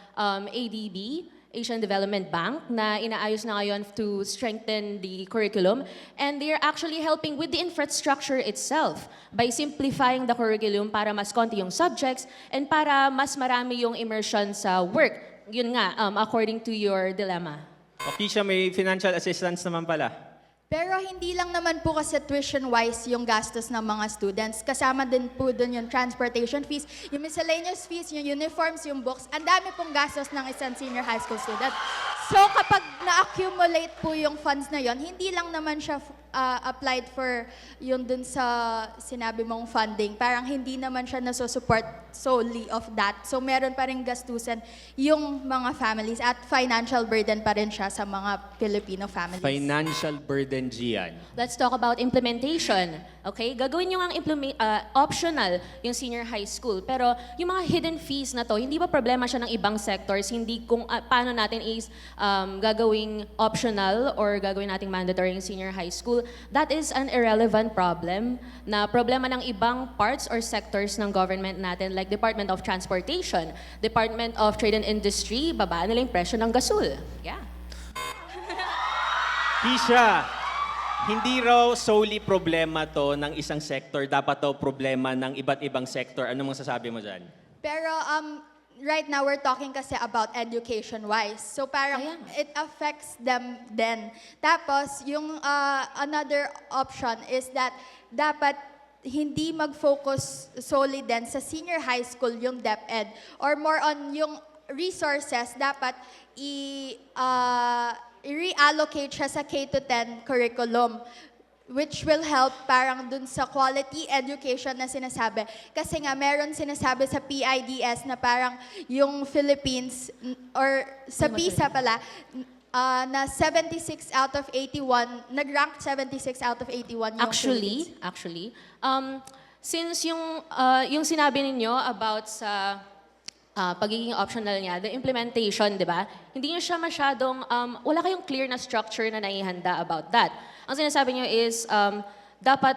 ADB, Asian Development Bank, na inaayos na ngayon to strengthen the curriculum. And they're actually helping with the infrastructure itself by simplifying the curriculum para mas konti yung subjects and para mas marami yung immersion sa work. Yun nga, according to your dilemma. O Kisha, may financial assistance naman pala. Pero hindi lang naman po kasi tuition-wise yung gastos ng mga students. Kasama din po dun yung transportation fees, yung miscellaneous fees, yung uniforms, yung books. Ang dami pong gastos ng isang senior high school student. So kapag na-accumulate po yung funds na yon, hindi lang naman siya applied for yun dun sa sinabi mong funding. Parang hindi naman siya nasusupport solely of that. So meron pa rin gastusan yung mga families at financial burden pa rin siya sa mga Filipino families. Financial burden, Gian. Let's talk about implementation. Okay? Gagawin nyo ang optional yung senior high school. Pero yung mga hidden fees na to, hindi ba problema siya ng ibang sectors? Hindi kung paano natin is gagawing optional or gagawin nating mandatory yung senior high school. That is an irrelevant problem na problema ng ibang parts or sectors ng government natin like Department of Transportation, Department of Trade and Industry, babaan nila yung presyo ng gasol. Yeah. Kisha, hindi raw solely problema to ng isang sector, dapat to problema ng iba't ibang sector. Ano masasabi mo dyan? Pero right now we're talking kasi about education-wise. So parang it affects them then. Tapos yung another option is that dapat hindi mag-focus solely din sa senior high school yung DepEd or more on yung resources dapat i-reallocate siya sa K-10 curriculum, which will help parang dun sa quality education na sinasabi. Kasi nga, meron sinasabi sa PIDS na parang yung Philippines, or sa PISA pala, na 76 out of 81, nag-rank 76 out of 81 yung Philippines. Actually, since yung sinabi ninyo about sa pagiging optional niya, the implementation, di ba? Hindi niyo siya masyadong, wala kayong clear na structure na naihanda about that. Ang sinasabi niyo is, dapat,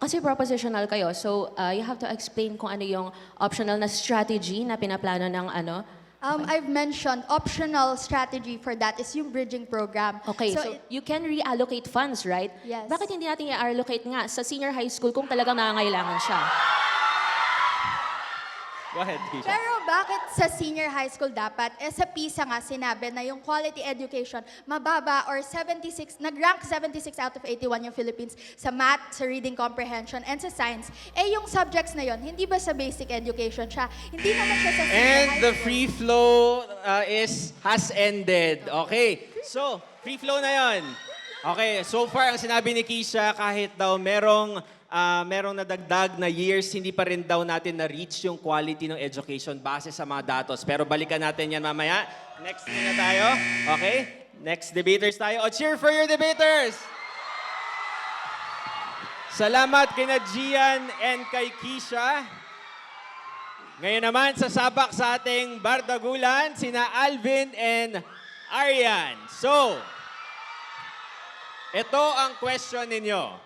kasi propositional kayo, so you have to explain kung ano yung optional na strategy na pinaplano ng ano. I've mentioned optional strategy for that is yung bridging program. Okay, so you can reallocate funds, right? Yes. Bakit hindi natin i-allocate nga sa senior high school kung talagang nangangailangan siya? Go ahead, Keisha. Pero bakit sa senior high school dapat? Sa PISA nga sinabi na yung quality education mababa or 76, nag-rank 76 out of 81 yung Philippines sa math, sa reading comprehension, and sa science. Yung subjects na yon hindi ba sa basic education siya? Hindi naman siya sa senior And high the school. free flow has ended. Okay, so free flow na yon. Okay, so far ang sinabi ni Keisha, kahit daw merong nadagdag na years, hindi pa rin daw natin na-reach yung quality ng education base sa mga datos. Pero balikan natin yan mamaya. Next na tayo. Okay? Next debaters tayo. O, cheer for your debaters! Salamat kina Gian and kay Keisha. Ngayon naman, sasabak sa ating bardagulan, sina Alvin and Arian. So, ito ang question ninyo.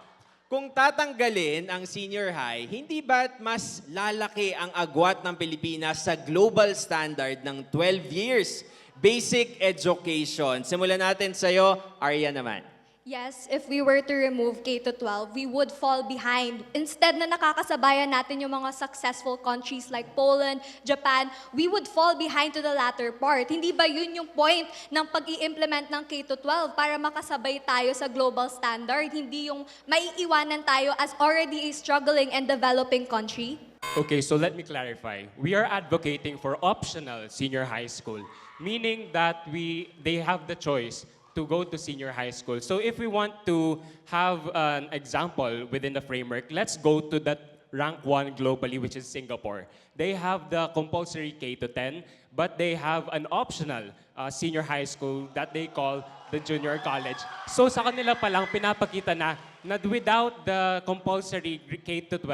Kung tatanggalin ang senior high, hindi ba't mas lalaki ang agwat ng Pilipinas sa global standard ng 12 years basic education? Simulan natin sa'yo, Arya naman. Yes, if we were to remove K-12, we would fall behind. Instead na nakakasabayan natin yung mga successful countries like Poland, Japan, we would fall behind to the latter part. Hindi ba yun yung point ng pag-i-implement ng K-12 para makasabay tayo sa global standard? Hindi yung maiiwanan tayo as already a struggling and developing country? Okay, so let me clarify. We are advocating for optional senior high school, meaning that they have the choice to go to senior high school. So if we want to have an example within the framework, let's go to that rank 1 globally, which is Singapore. They have the compulsory K-10, but they have an optional senior high school that they call the junior college. So sa kanila pa lang pinapakita na without the compulsory K-12,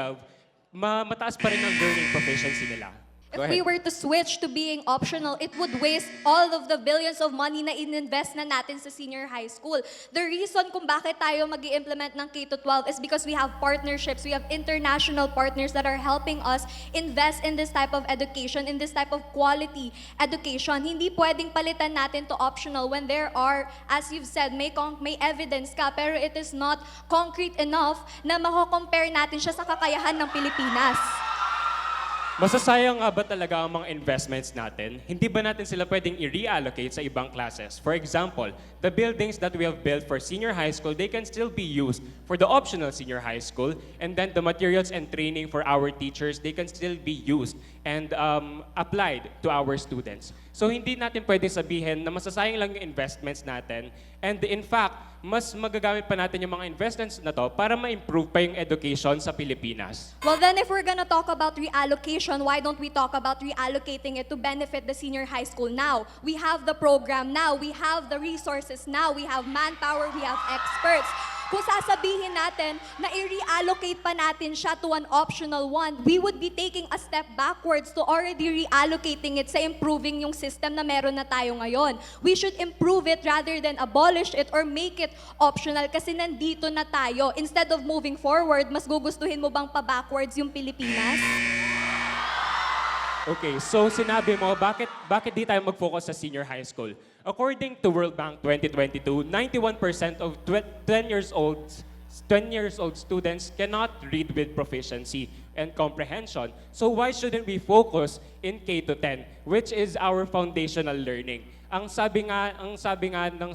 mataas pa rin ang learning proficiency nila. If we were to switch to being optional, it would waste all of the billions of money na ininvest na natin sa senior high school. The reason kung bakit tayo mag-i-implement ng K-12 is because we have partnerships, we have international partners that are helping us invest in this type of education, in this type of quality education. Hindi pwedeng palitan natin to optional when there are, as you've said, may evidence ka, pero it is not concrete enough na mako-compare natin siya sa kakayahan ng Pilipinas. Masasayang nga ba talaga ang mga investments natin? Hindi ba natin sila pwedeng i-reallocate sa ibang classes? For example, the buildings that we have built for senior high school, they can still be used for the optional senior high school, and then the materials and training for our teachers, they can still be used and applied to our students. So hindi natin pwede sabihin na masasayang lang yung investments natin, and in fact, mas magagamit pa natin yung mga investments na to para ma-improve pa yung education sa Pilipinas. Well, then if we're gonna talk about reallocation, why don't we talk about reallocating it to benefit the senior high school now? We have the program now, we have the resources now, we have manpower, we have experts. Kung sasabihin natin na i-reallocate pa natin siya to an optional one, we would be taking a step backwards to already reallocating it sa improving yung system na meron na tayo ngayon. We should improve it rather than abolish it or make it optional kasi nandito na tayo. Instead of moving forward, mas gugustuhin mo bang pa-backwards yung Pilipinas? Okay, so sinabi mo, bakit di tayo mag-focus sa senior high school? According to World Bank 2022, 91% of 10 years old students cannot read with proficiency and comprehension. So why shouldn't we focus in K-10, which is our foundational learning? Ang sabi nga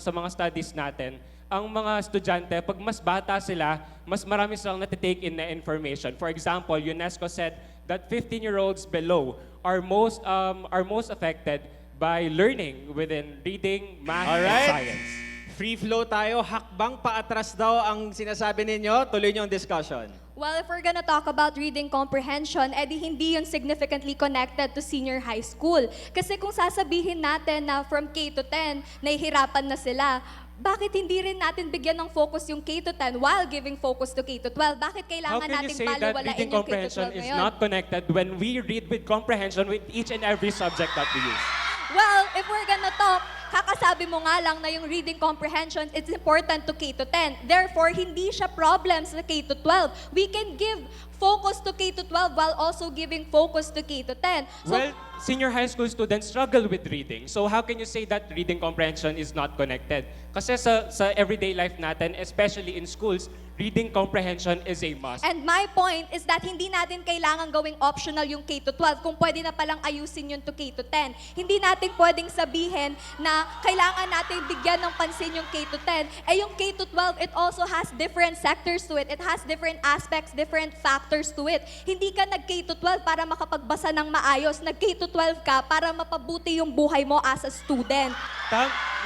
sa mga studies natin, ang mga estudyante, pag mas bata sila, mas marami silang natitake in na information. For example, UNESCO said that 15-year-olds below are most affected by learning within reading, math, and science. Free flow tayo. Hakbang paatras daw ang sinasabi ninyo. Tuloy niyo ang discussion. Well, if we're gonna talk about reading comprehension, edi hindi yun significantly connected to senior high school. Kasi kung sasabihin natin na from K to 10, nahihirapan na sila, bakit hindi rin natin bigyan ng focus yung K-10 while giving focus to K-12? Bakit How kailangan can you natin say that baliwalain reading yung comprehension K-12 is ngayon? not connected when we read with comprehension with each and every subject that we use? Well, if we're gonna talk, kakasabi mo nga lang na yung reading comprehension is important to K-10. Therefore, hindi siya problem sa K-12. We can give focus to K-12 while also giving focus to K-10. So, Well, senior high school students struggle with reading. So how can you say that reading comprehension is not connected? Kasi sa everyday life natin, especially in schools, reading comprehension is a must. and my point is that hindi natin kailangan gawing optional yung K-12 kung pwede na palang ayusin yun to K-10. Hindi natin pwedeng sabihin na kailangan natin bigyan ng pansin yung K-10. Eh yung K-12, it also has different sectors to it. It has different aspects, different factors to it. Hindi ka nag-K-12 para makapagbasa ng maayos. Nag-K-12 ka para mapabuti yung buhay mo as a student.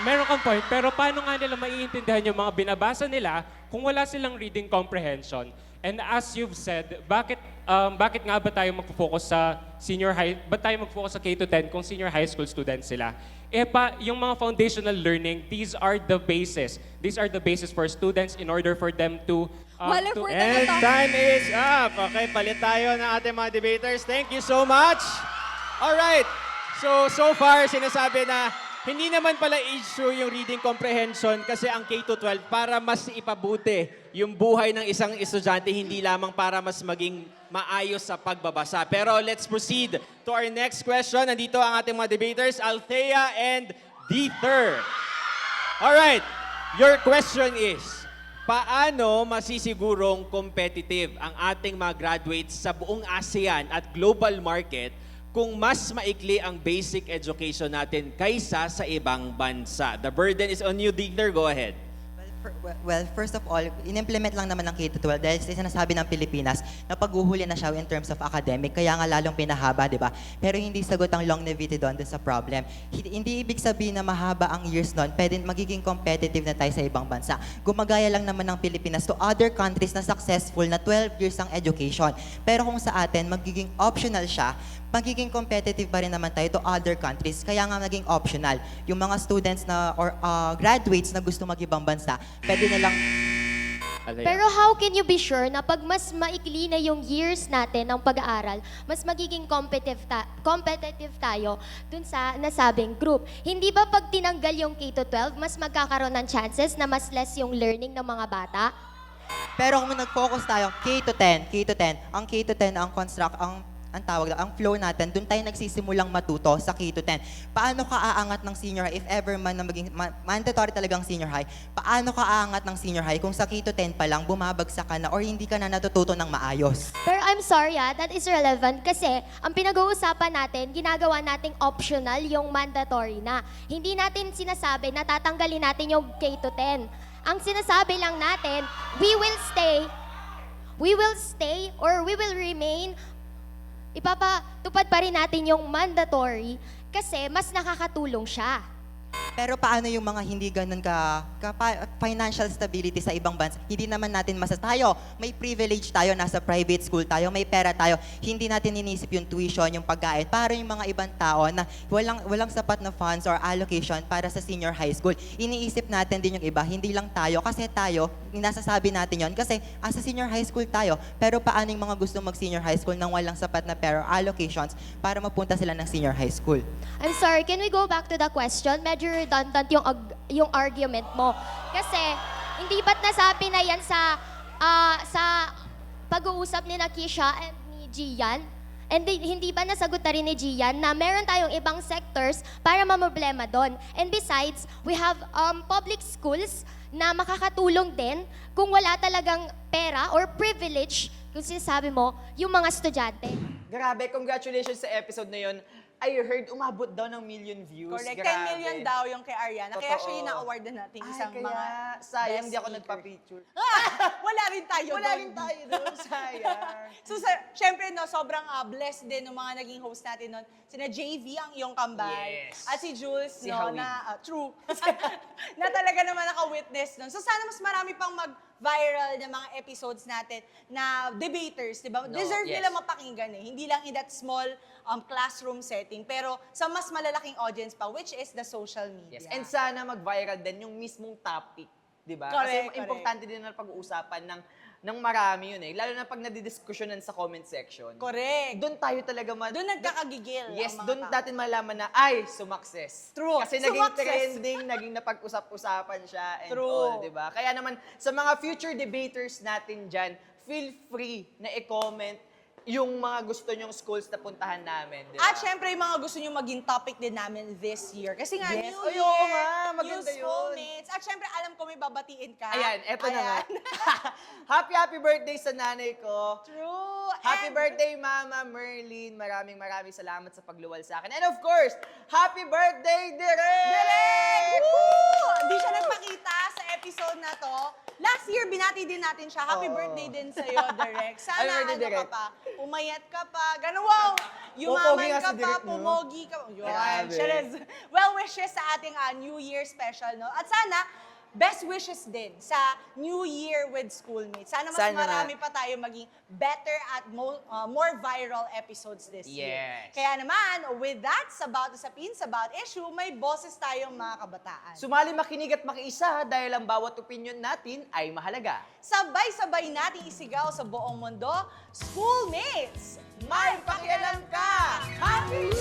Meron kang point, pero paano nga nila maiintindihan yung mga binabasa nila kung wala silang reading comprehension? And as you've said, bakit nga ba tayo magfo-focus sa ba't tayo magfocus sa K-10 kung senior high school students sila? Yung mga foundational learning, these are the basis. These are the basis for students in order for them to... And time is up. Okay, palit tayo ng ating mga debaters. Thank you so much. Alright, so far sinasabi na hindi naman pala issue yung reading comprehension kasi ang K-12 para mas ipabuti yung buhay ng isang estudyante, hindi lamang para mas maging maayos sa pagbabasa. Pero let's proceed to our next question. Nandito ang ating mga debaters, Althea and Dieter. Alright, your question is, paano masisigurong competitive ang ating mga graduates sa buong ASEAN at global market kung mas maikli ang basic education natin kaysa sa ibang bansa? The burden is on you, Dieter. Go ahead. Well, first of all, in-implement lang naman ng K-12 dahil sinasabi ng Pilipinas na paghuhuli na siya in terms of academic, kaya nga lalong pinahaba, di ba? Pero hindi sagot ang longevity doon sa problem. Hindi ibig sabihin na mahaba ang years doon, pwede magiging competitive na tayo sa ibang bansa. Gumagaya lang naman ng Pilipinas to other countries na successful na 12 years ang education. Pero kung sa atin, magiging optional siya, magiging competitive pa rin naman tayo to other countries. Kaya nga naging optional. Yung mga students na or graduates na gusto mag-ibang bansa, pwede nilang... Pero how can you be sure na pag mas maikli na yung years natin ng pag-aaral, mas magiging competitive tayo dun sa nasabing group? Hindi ba pag tinanggal yung K-12, mas magkakaroon ng chances na mas less yung learning ng mga bata? Pero kung nag-focus tayo, K-10, ang K-10, ang tawag ang flow natin, doon tayo nagsisimulang matuto sa K-10. Paano ka aangat ng senior high, if ever man na maging mandatory talagang senior high, paano ka aangat ng senior high kung sa K-10 pa lang bumabagsak ka na or hindi ka na natututo ng maayos? Pero I'm sorry that is relevant kasi ang pinag-uusapan natin, ginagawa nating optional yung mandatory na. Hindi natin sinasabi na tatanggalin natin yung K-10. Ang sinasabi lang natin, we will stay or we will remain, ipapatupad pa rin natin yung mandatory kasi mas nakakatulong siya. Pero paano yung mga hindi ganun financial stability sa ibang bansa? Hindi naman natin tayo, may privilege tayo, nasa private school tayo, may pera tayo. Hindi natin inisip yung tuition, yung pagkain. Para yung mga ibang tao na walang sapat na funds or allocation para sa senior high school. Iniisip natin din yung iba, hindi lang tayo. Kasi tayo, nasasabi natin yon kasi sa senior high school tayo. Pero paano yung mga gusto mag-senior high school nang walang sapat na pera or allocations para mapunta sila ng senior high school? I'm sorry, can we go back to the question? Medyo redundant yung argument mo. Kasi, hindi ba't nasabi na yan sa pag-uusap ni Nakisha and ni Gian? And hindi ba nasagot na rin ni Gian na meron tayong ibang sectors para mamroblema doon? And besides, we have public schools na makakatulong din kung wala talagang pera or privilege, kung sinasabi mo, yung mga estudyante. Grabe, congratulations sa episode na yun. I heard umabot daw ng million views. Correct. Grabe. 10 million daw yung kay Ariana. Kaya siya yung Totoo. na-award na natin isang Kaya, mga sayang best di ako speaker. nagpa-picture. Wala rin tayo Wala doon. rin tayo doon, sayang. So, syempre, sobrang blessed din ng mga naging host natin noon. Sina JV, ang iyong kambal. Yes. At si Jules, Si Howie. true. na talaga naman naka-witness noon. So, sana mas marami pang viral na mga episodes natin na debaters, di ba? No, Deserve yes. nila mapakinggan eh. Hindi lang in that small classroom setting, pero sa mas malalaking audience pa, which is the social media. Yes. And sana mag-viral din yung mismong topic, di ba? Correct, Kasi importante din na pag-uusapan ng marami yun eh. Lalo na pag nadidiskusyonan sa comment section. Correct. Doon tayo talaga Doon nagkakagigil Yes, ang mga doon tao. natin malaman na, ay, sumakses. True. Kasi naging Sumakses. trending, naging napag-usap-usapan siya and True. all, di ba? Kaya naman, sa mga future debaters natin dyan, feel free na i-comment yung mga gusto nyong schools na puntahan namin, di ba? At syempre, yung mga gusto nyo maging topic din namin this year. Kasi nga, Yes. New Ay, Year, oo nga, maganda new schoolmates. At syempre, alam ko may babatiin ka. Ayan, eto na nga. Happy birthday sa nanay ko. True. Happy birthday, Mama Merlin. Maraming salamat sa pagluwal sa akin. And of course, happy birthday, Direk! Direk! Woo! Hindi siya nagpakita sa episode na to. Last year, binati din natin siya. Happy birthday din sa'yo, Direk. Happy Sana birthday, ano ka Direk. pa, umayat ka pa. Ganun, wow! Pupogi Yumaman nga ka si pa, Direk, no? pumogi ka. Yun, Grabe. Sherez. Well wishes sa ating New Year special, no? At sana, best wishes din sa New Year with schoolmates. Sana mas Sana nga. marami pa tayo maging better at more viral episodes this year. Yes. Kaya naman, with that, sabaut usapin, sabaut issue, may boses tayong mga kabataan. Sumali, makinig at makiisa dahil ang bawat opinion natin ay mahalaga. Sabay-sabay nating isigaw sa buong mundo, schoolmates! May pakialam ka! Happy